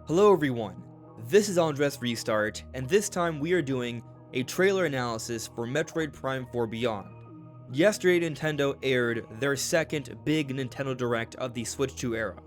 Hello everyone, this is AndresRestart, and this time we are doing a trailer analysis for Metroid Prime 4 Beyond. Yesterday Nintendo aired their second big Nintendo Direct of the Switch 2 era,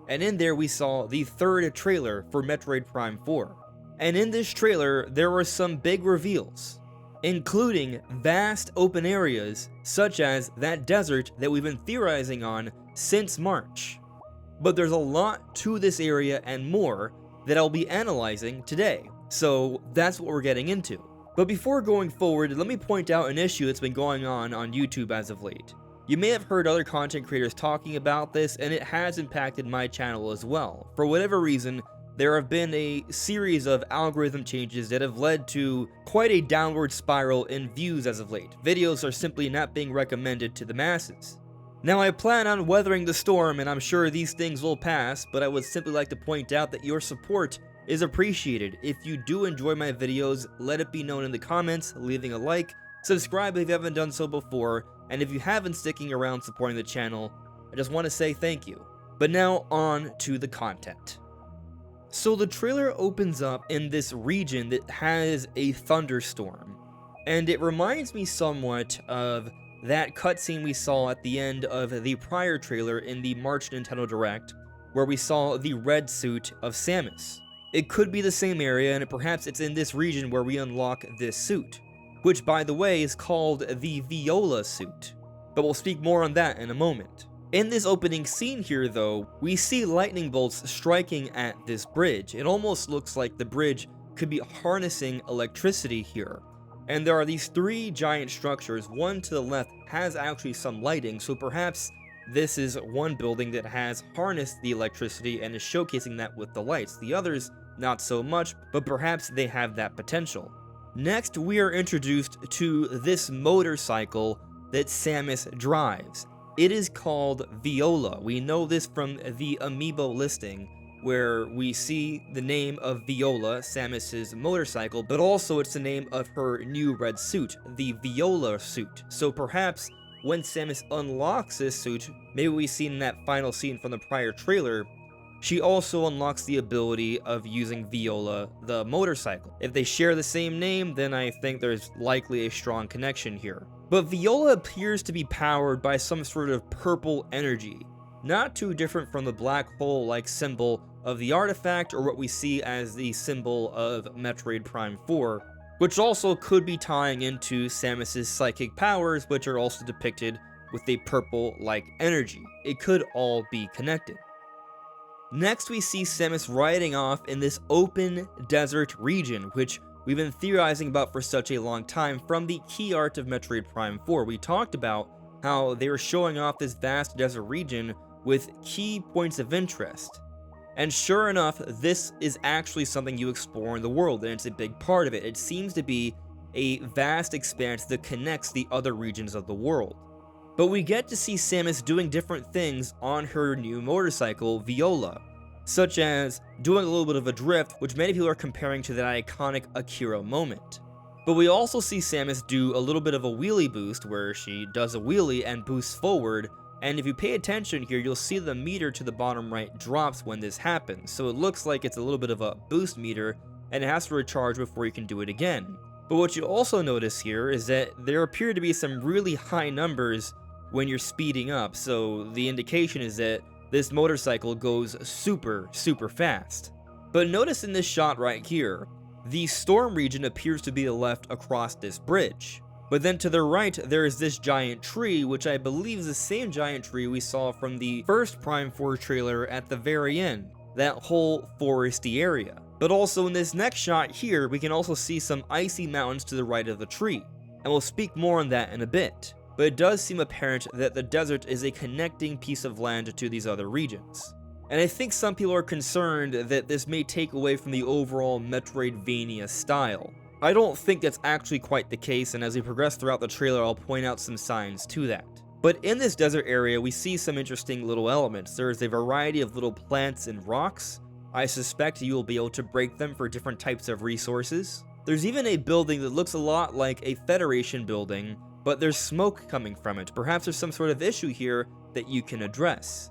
and in there we saw the third trailer for Metroid Prime 4. And in this trailer there were some big reveals, including vast open areas such as that desert that we've been theorizing on since March. But there's a lot to this area and more that I'll be analyzing today, so that's what we're getting into. But before going forward, let me point out an issue that's been going on YouTube as of late. You may have heard other content creators talking about this, and it has impacted my channel as well. For whatever reason, there have been a series of algorithm changes that have led to quite a downward spiral in views as of late. Videos are simply not being recommended to the masses. Now, I plan on weathering the storm, and I'm sure these things will pass, but I would simply like to point out that your support is appreciated. If you do enjoy my videos, let it be known in the comments, leaving a like, subscribe if you haven't done so before, and if you have been sticking around supporting the channel, I just want to say thank you. But now, on to the content. So the trailer opens up in this region that has a thunderstorm, and it reminds me somewhat of that cutscene we saw at the end of the prior trailer in the March Nintendo Direct, where we saw the red suit of Samus. It could be the same area, and perhaps it's in this region where we unlock this suit, which by the way is called the Viola suit, but we'll speak more on that in a moment. In this opening scene here though, we see lightning bolts striking at this bridge. It almost looks like the bridge could be harnessing electricity here. And there are these three giant structures. One to the left has actually some lighting, so perhaps this is one building that has harnessed the electricity and is showcasing that with the lights. The others, not so much, but perhaps they have that potential. Next, we are introduced to this motorcycle that Samus drives. It is called Viola. We know this from the amiibo listing, where we see the name of Viola, Samus's motorcycle, but also it's the name of her new red suit, the Viola suit. So perhaps when Samus unlocks this suit, maybe we see in that final scene from the prior trailer, she also unlocks the ability of using Viola, the motorcycle. If they share the same name, then I think there's likely a strong connection here. But Viola appears to be powered by some sort of purple energy, not too different from the black hole-like symbol of the artifact or what we see as the symbol of Metroid Prime 4, which also could be tying into Samus's psychic powers, which are also depicted with a purple-like energy. It could all be connected. Next, we see Samus riding off in this open desert region, which we've been theorizing about for such a long time from the key art of Metroid Prime 4. We talked about how they were showing off this vast desert region with key points of interest. And sure enough, this is actually something you explore in the world, and it's a big part of it. It seems to be a vast expanse that connects the other regions of the world. But we get to see Samus doing different things on her new motorcycle, Viola, such as doing a little bit of a drift, which many people are comparing to that iconic Akira moment. But we also see Samus do a little bit of a wheelie boost, where she does a wheelie and boosts forward. And if you pay attention here, you'll see the meter to the bottom right drops when this happens. So it looks like it's a little bit of a boost meter, and it has to recharge before you can do it again. But what you also notice here is that there appear to be some really high numbers when you're speeding up. So the indication is that this motorcycle goes super fast. But notice in this shot right here, the storm region appears to be the left across this bridge. But then to the right, there is this giant tree, which I believe is the same giant tree we saw from the first Prime 4 trailer at the very end, that whole foresty area. But also in this next shot here, we can also see some icy mountains to the right of the tree, and we'll speak more on that in a bit. But it does seem apparent that the desert is a connecting piece of land to these other regions. And I think some people are concerned that this may take away from the overall Metroidvania style. I don't think that's actually quite the case, and as we progress throughout the trailer, I'll point out some signs to that. But in this desert area, we see some interesting little elements. There's a variety of little plants and rocks. I suspect you will be able to break them for different types of resources. There's even a building that looks a lot like a Federation building, but there's smoke coming from it. Perhaps there's some sort of issue here that you can address.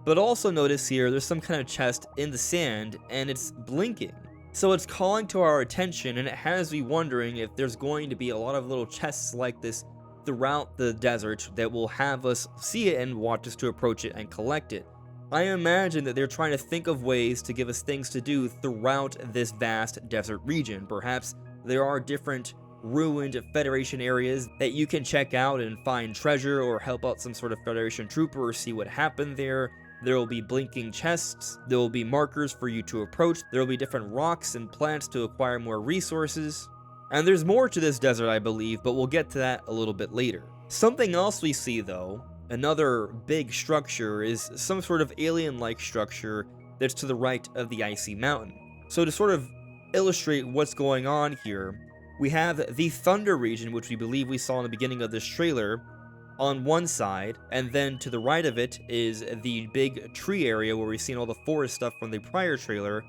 But also notice here, there's some kind of chest in the sand, and it's blinking. So it's calling to our attention, and it has me wondering if there's going to be a lot of little chests like this throughout the desert that will have us see it and want us to approach it and collect it. I imagine that they're trying to think of ways to give us things to do throughout this vast desert region. Perhaps there are different ruined Federation areas that you can check out and find treasure or help out some sort of Federation trooper or see what happened there. There will be blinking chests, there will be markers for you to approach, there will be different rocks and plants to acquire more resources. And there's more to this desert, I believe, but we'll get to that a little bit later. Something else we see, though, another big structure, is some sort of alien-like structure that's to the right of the icy mountain. So to sort of illustrate what's going on here, we have the Thunder region, which we believe we saw in the beginning of this trailer, on one side, and then to the right of it is the big tree area where we've seen all the forest stuff from the prior trailer.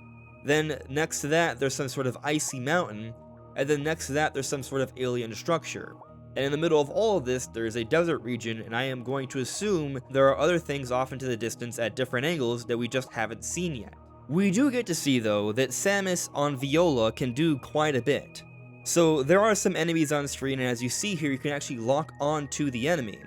Then next to that, there's some sort of icy mountain, and then next to that, there's some sort of alien structure. And in the middle of all of this, there's a desert region, and I am going to assume there are other things off into the distance at different angles that we just haven't seen yet. We do get to see, though, that Samus on Viola can do quite a bit. So there are some enemies on screen, and as you see here, you can actually lock on to the enemy.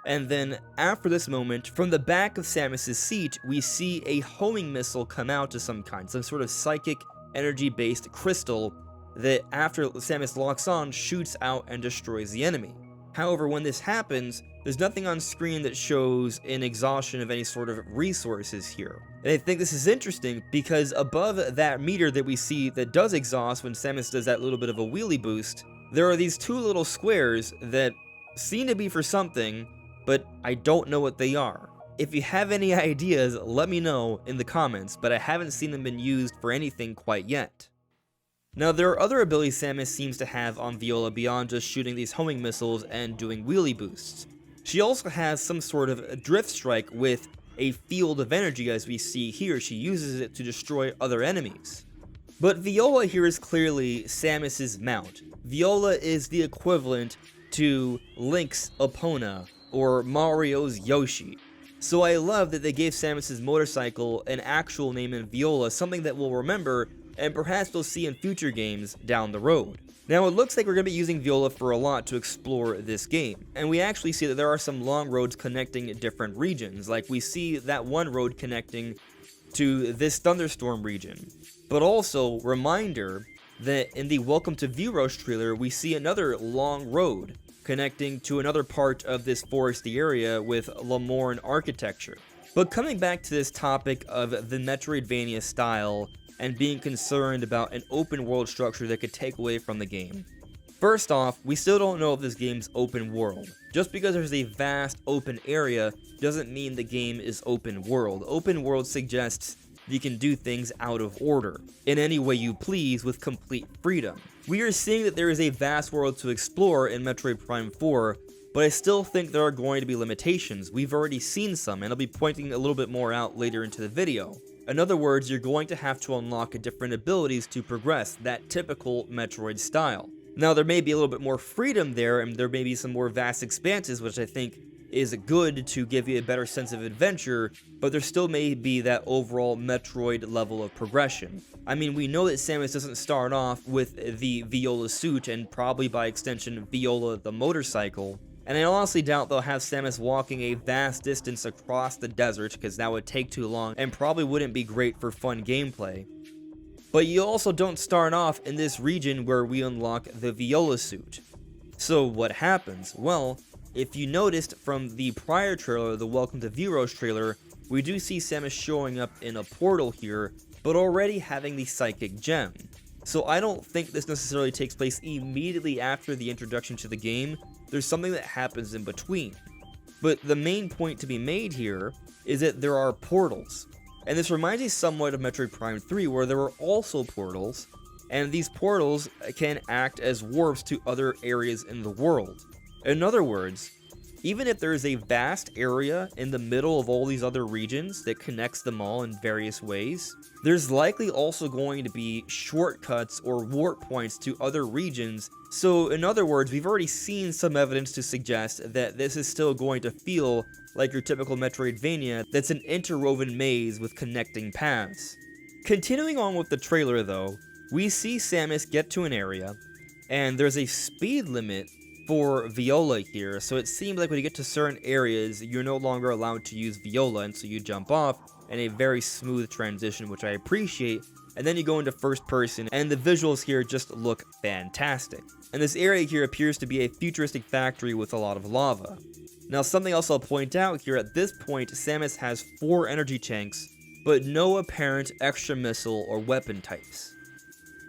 And then after this moment, from the back of Samus' seat, we see a homing missile come out of some kind, some sort of psychic energy-based crystal that after Samus locks on, shoots out and destroys the enemy. However, when this happens, there's nothing on screen that shows an exhaustion of any sort of resources here. And I think this is interesting because above that meter that we see that does exhaust when Samus does that little bit of a wheelie boost, there are these two little squares that seem to be for something, but I don't know what they are. If you have any ideas, let me know in the comments, but I haven't seen them been used for anything quite yet. Now, there are other abilities Samus seems to have on Viola beyond just shooting these homing missiles and doing wheelie boosts. She also has some sort of drift strike with a field of energy, as we see here. She uses it to destroy other enemies. But Viola here is clearly Samus's mount. Viola is the equivalent to Link's Epona or Mario's Yoshi. So I love that they gave Samus's motorcycle an actual name in Viola, something that we'll remember and perhaps we'll see in future games down the road. Now, it looks like we're going to be using Viola for a lot to explore this game, and we actually see that there are some long roads connecting different regions, like we see that one road connecting to this Thunderstorm region. But also, reminder that in the Welcome to View-Rush trailer, we see another long road connecting to another part of this foresty area with Lamorne architecture. But coming back to this topic of the Metroidvania style, and being concerned about an open world structure that could take away from the game. First off, we still don't know if this game's open world. Just because there's a vast open area doesn't mean the game is open world. Open world suggests you can do things out of order, in any way you please with complete freedom. We are seeing that there is a vast world to explore in Metroid Prime 4, but I still think there are going to be limitations. We've already seen some, and I'll be pointing a little bit more out later into the video. In other words, you're going to have to unlock different abilities to progress, that typical Metroid style. Now, there may be a little bit more freedom there, and there may be some more vast expanses, which I think is good to give you a better sense of adventure, but there still may be that overall Metroid level of progression. I mean, we know that Samus doesn't start off with the Viola suit, and probably by extension, Viola the motorcycle. And I honestly doubt they'll have Samus walking a vast distance across the desert, because that would take too long and probably wouldn't be great for fun gameplay. But you also don't start off in this region where we unlock the Viola suit. So what happens? Well, if you noticed from the prior trailer, the Welcome to View-Rush trailer, we do see Samus showing up in a portal here, but already having the Psychic Gem. So I don't think this necessarily takes place immediately after the introduction to the game. There's something that happens in between. But the main point to be made here is that there are portals. And this reminds me somewhat of Metroid Prime 3, where there were also portals, and these portals can act as warps to other areas in the world. In other words, Even if there is a vast area in the middle of all these other regions that connects them all in various ways, there's likely also going to be shortcuts or warp points to other regions. So in other words, we've already seen some evidence to suggest that this is still going to feel like your typical Metroidvania that's an interwoven maze with connecting paths. Continuing on with the trailer though, we see Samus get to an area, and there's a speed limit for Viola here, so it seems like when you get to certain areas, you're no longer allowed to use Viola, and so you jump off, and a very smooth transition, which I appreciate, and then you go into first person, and the visuals here just look fantastic. And this area here appears to be a futuristic factory with a lot of lava. Now something else I'll point out here, at this point, Samus has 4 energy tanks, but no apparent extra missile or weapon types.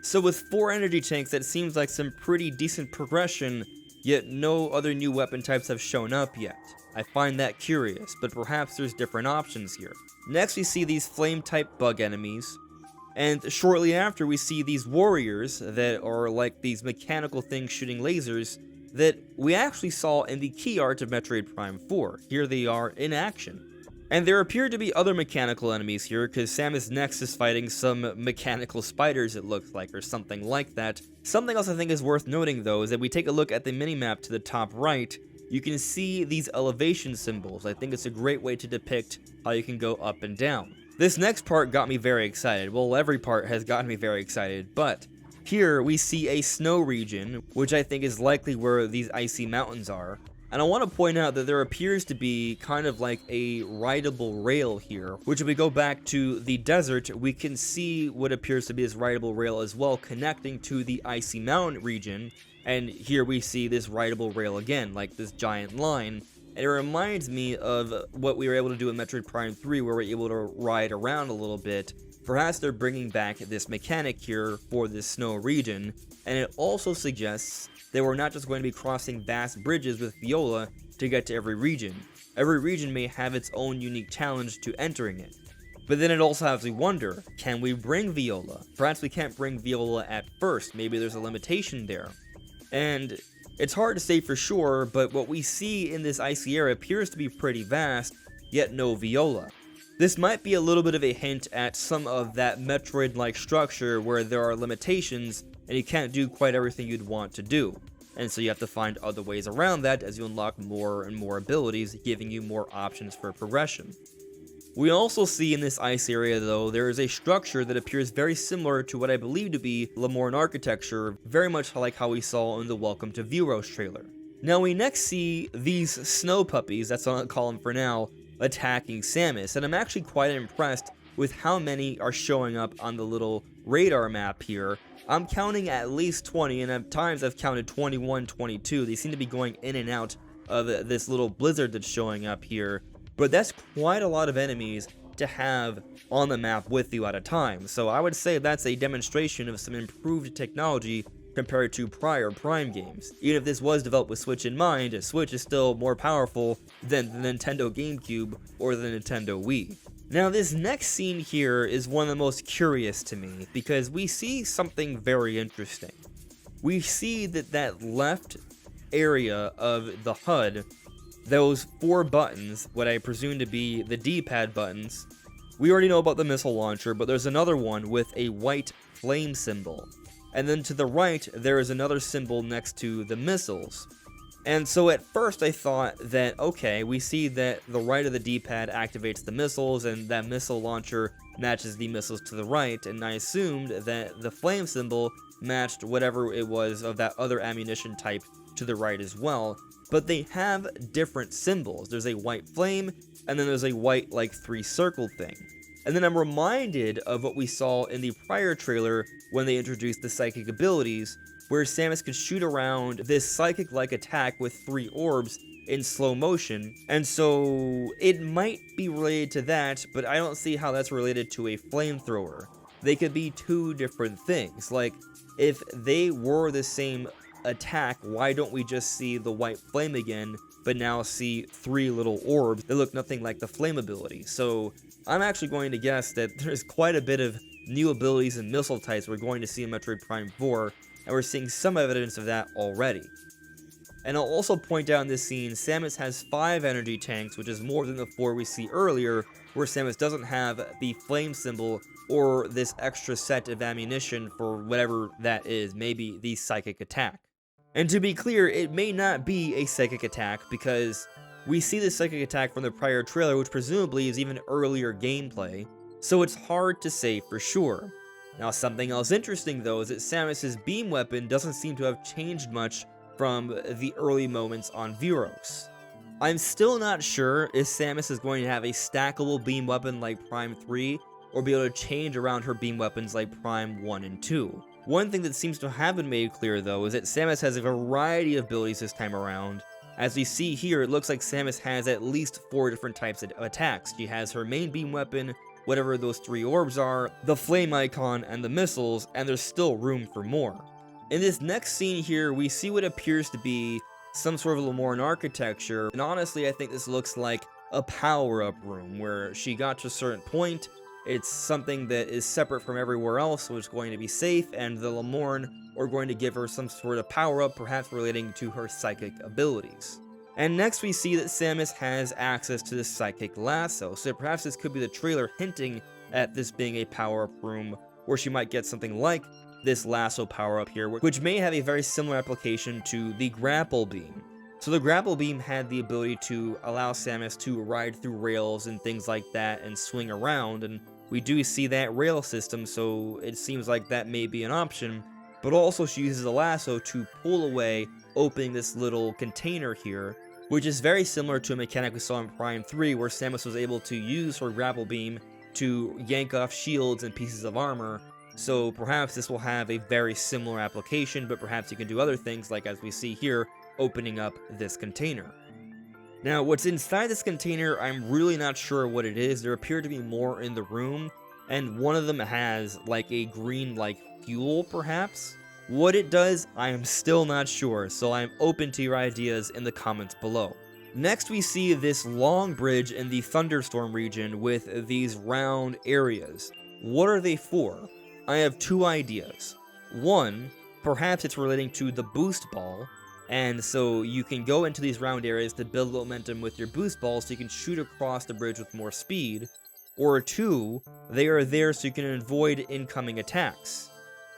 So with 4 energy tanks, that seems like some pretty decent progression, yet no other new weapon types have shown up yet. I find that curious, but perhaps there's different options here. Next we see these flame type bug enemies, and shortly after we see these warriors that are like these mechanical things shooting lasers that we actually saw in the key art of Metroid Prime 4. Here they are in action. And there appear to be other mechanical enemies here, because Samus next is fighting some mechanical spiders, it looks like, or something like that. Something else I think is worth noting, though, is that we take a look at the minimap to the top right, you can see these elevation symbols. I think it's a great way to depict how you can go up and down. This next part got me very excited. Well, every part has gotten me very excited, but here we see a snow region, which I think is likely where these icy mountains are. And I want to point out that there appears to be kind of like a rideable rail here, which if we go back to the desert, we can see what appears to be this rideable rail as well, connecting to the icy mountain region. And here we see this rideable rail again, like this giant line. And it reminds me of what we were able to do in Metroid Prime 3, where we're able to ride around a little bit. Perhaps they're bringing back this mechanic here for this snow region, and it also suggests that we're not just going to be crossing vast bridges with Viola to get to every region. Every region may have its own unique challenge to entering it. But then it also has me wonder, can we bring Viola? Perhaps we can't bring Viola at first, maybe there's a limitation there. And it's hard to say for sure, but what we see in this icy area appears to be pretty vast, yet no Viola. This might be a little bit of a hint at some of that Metroid-like structure where there are limitations and you can't do quite everything you'd want to do. And so you have to find other ways around that as you unlock more and more abilities, giving you more options for progression. We also see in this ice area though, there is a structure that appears very similar to what I believe to be Lemoran architecture, very much like how we saw in the Welcome to Vuros trailer. Now we next see these snow puppies, that's what I'll call them for now, attacking Samus, and I'm actually quite impressed with how many are showing up on the little radar map here. I'm counting at least 20, and at times I've counted 21, 22. They seem to be going in and out of this little blizzard that's showing up here, but that's quite a lot of enemies to have on the map with you at a time. So I would say that's a demonstration of some improved technology compared to prior Prime games. Even if this was developed with Switch in mind, Switch is still more powerful than the Nintendo GameCube or the Nintendo Wii. Now this next scene here is one of the most curious to me, because we see something very interesting. We see that left area of the HUD, those 4 buttons, what I presume to be the D-pad buttons, we already know about the missile launcher, but there's another one with a white flame symbol. And then to the right, there is another symbol next to the missiles. And so at first I thought that, okay, we see that the right of the D-pad activates the missiles, and that missile launcher matches the missiles to the right, and I assumed that the flame symbol matched whatever it was of that other ammunition type to the right as well. But they have different symbols. There's a white flame, and then there's a white, like, 3-circle thing. And then I'm reminded of what we saw in the prior trailer when they introduced the psychic abilities, where Samus could shoot around this psychic-like attack with 3 orbs in slow motion, and so it might be related to that, but I don't see how that's related to a flamethrower. They could be 2 different things. Like, if they were the same attack, why don't we just see the white flame again, but now see 3 little orbs that look nothing like the flame ability? So I'm actually going to guess that there's quite a bit of new abilities and missile types we're going to see in Metroid Prime 4, and we're seeing some evidence of that already. And I'll also point out in this scene, Samus has 5 energy tanks, which is more than the 4 we see earlier, where Samus doesn't have the flame symbol or this extra set of ammunition for whatever that is, maybe the psychic attack. And to be clear, it may not be a psychic attack, because we see the psychic attack from the prior trailer, which presumably is even earlier gameplay, so it's hard to say for sure. Now, something else interesting though is that Samus's beam weapon doesn't seem to have changed much from the early moments on Vuros. I'm still not sure if Samus is going to have a stackable beam weapon like Prime 3, or be able to change around her beam weapons like Prime 1 and 2. One thing that seems to have been made clear though is that Samus has a variety of abilities this time around. As we see here, it looks like Samus has at least 4 different types of attacks. She has her main beam weapon, whatever those 3 orbs are, the flame icon, and the missiles, and there's still room for more. In this next scene here, we see what appears to be some sort of Lemoran architecture, and honestly I think this looks like a power-up room, where she got to a certain point, it's something that is separate from everywhere else, so it's going to be safe, and the Lemoran are going to give her some sort of power-up, perhaps relating to her psychic abilities. And next we see that Samus has access to the Psychic Lasso, so perhaps this could be the trailer hinting at this being a power-up room, where she might get something like this lasso power-up here, which may have a very similar application to the grapple beam. So the grapple beam had the ability to allow Samus to ride through rails and things like that and swing around, and we do see that rail system, so it seems like that may be an option. But also she uses a lasso to pull away, opening this little container here, which is very similar to a mechanic we saw in Prime 3, where Samus was able to use her grapple beam to yank off shields and pieces of armor. So perhaps this will have a very similar application, but perhaps you can do other things, like as we see here, opening up this container. Now, what's inside this container, I'm really not sure what it is. There appear to be more in the room, and one of them has like a green like fuel perhaps. What it does, I am still not sure, so I'm open to your ideas in the comments below. Next we see this long bridge in the Thunderstorm region with these round areas. What are they for? I have 2 ideas. One, perhaps it's relating to the boost ball, and so you can go into these round areas to build momentum with your boost ball so you can shoot across the bridge with more speed. Or 2, they are there so you can avoid incoming attacks.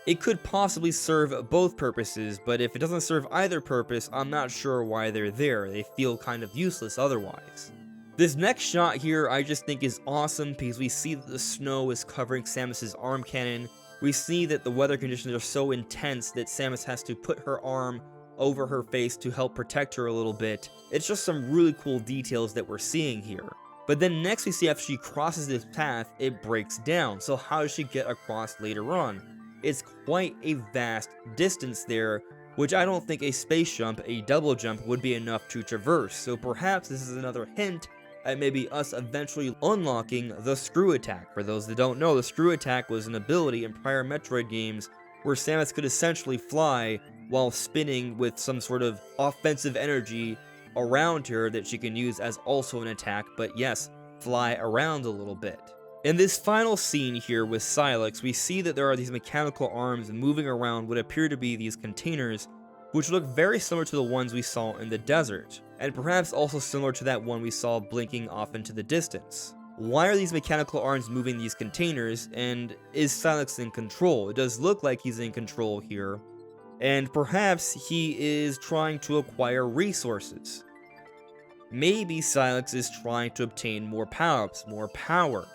It could possibly serve both purposes, but if it doesn't serve either purpose, I'm not sure why they're there. They feel kind of useless otherwise. This next shot here I just think is awesome, because we see that the snow is covering Samus's arm cannon. We see that the weather conditions are so intense that Samus has to put her arm over her face to help protect her a little bit. It's just some really cool details that we're seeing here. But then next we see after she crosses this path, it breaks down. So how does she get across later on? It's quite a vast distance there, which I don't think a space jump, a double jump, would be enough to traverse. So perhaps this is another hint at maybe us eventually unlocking the screw attack. For those that don't know, the screw attack was an ability in prior Metroid games where Samus could essentially fly while spinning with some sort of offensive energy around her that she can use as also an attack, but yes, fly around a little bit. In this final scene here with Sylux, we see that there are these mechanical arms moving around what appear to be these containers, which look very similar to the ones we saw in the desert, and perhaps also similar to that one we saw blinking off into the distance. Why are these mechanical arms moving these containers, and is Sylux in control? It does look like he's in control here, and perhaps he is trying to acquire resources. Maybe Sylux is trying to obtain more power-ups, more power.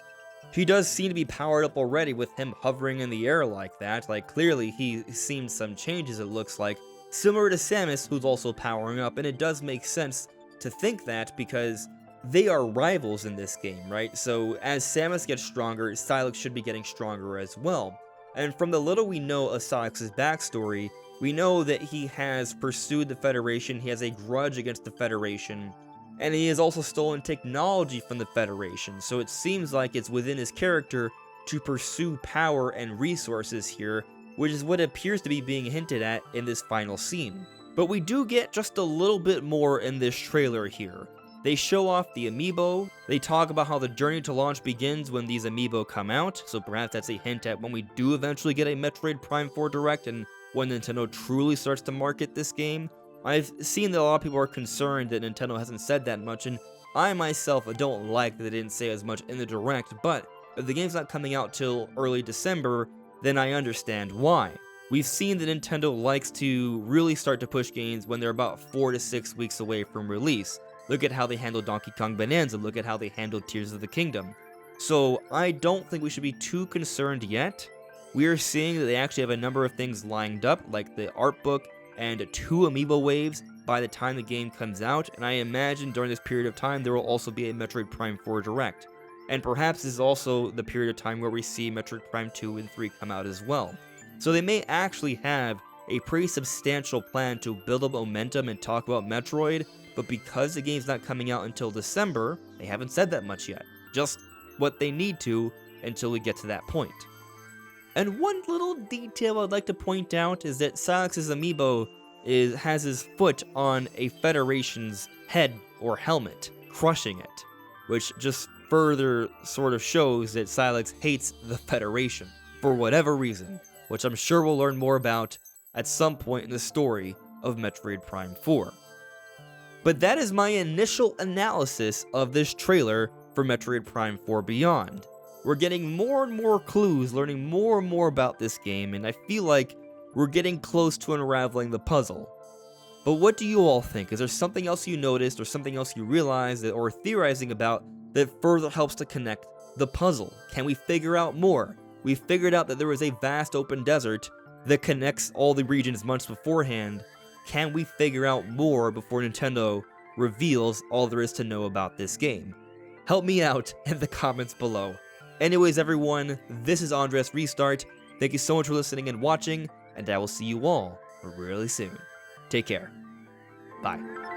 He does seem to be powered up already with him hovering in the air like that. Like, clearly he's seen some changes, it looks like, similar to Samus, who's also powering up, and it does make sense to think that because they are rivals in this game, right? So as Samus gets stronger, Sylux should be getting stronger as well. And from the little we know of Sylux's backstory, we know that he has pursued the Federation, he has a grudge against the Federation, and he has also stolen technology from the Federation, so it seems like it's within his character to pursue power and resources here, which is what appears to be being hinted at in this final scene. But we do get just a little bit more in this trailer here. They show off the amiibo, they talk about how the journey to launch begins when these amiibo come out, so perhaps that's a hint at when we do eventually get a Metroid Prime 4 Direct and when Nintendo truly starts to market this game. I've seen that a lot of people are concerned that Nintendo hasn't said that much, and I myself don't like that they didn't say as much in the Direct, but if the game's not coming out till early December, then I understand why. We've seen that Nintendo likes to really start to push games when they're about 4 to 6 weeks away from release. Look at how they handled Donkey Kong Bonanza, look at how they handled Tears of the Kingdom. So I don't think we should be too concerned yet. We are seeing that they actually have a number of things lined up, like the art book and 2 amiibo waves by the time the game comes out, and I imagine during this period of time there will also be a Metroid Prime 4 Direct. And perhaps this is also the period of time where we see Metroid Prime 2 and 3 come out as well. So they may actually have a pretty substantial plan to build up momentum and talk about Metroid, but because the game's not coming out until December, they haven't said that much yet. Just what they need to until we get to that point. And one little detail I'd like to point out is that Sylux's amiibo has his foot on a Federation's head or helmet, crushing it, which just further sort of shows that Sylux hates the Federation for whatever reason, which I'm sure we'll learn more about at some point in the story of Metroid Prime 4. But that is my initial analysis of this trailer for Metroid Prime 4 Beyond. We're getting more and more clues, learning more and more about this game, and I feel like we're getting close to unraveling the puzzle. But what do you all think? Is there something else you noticed or something else you realized or theorizing about that further helps to connect the puzzle? Can we figure out more? We figured out that there is a vast open desert that connects all the regions months beforehand. Can we figure out more before Nintendo reveals all there is to know about this game? Help me out in the comments below. Anyways, everyone, this is AndresRestart. Thank you so much for listening and watching, and I will see you all really soon. Take care. Bye.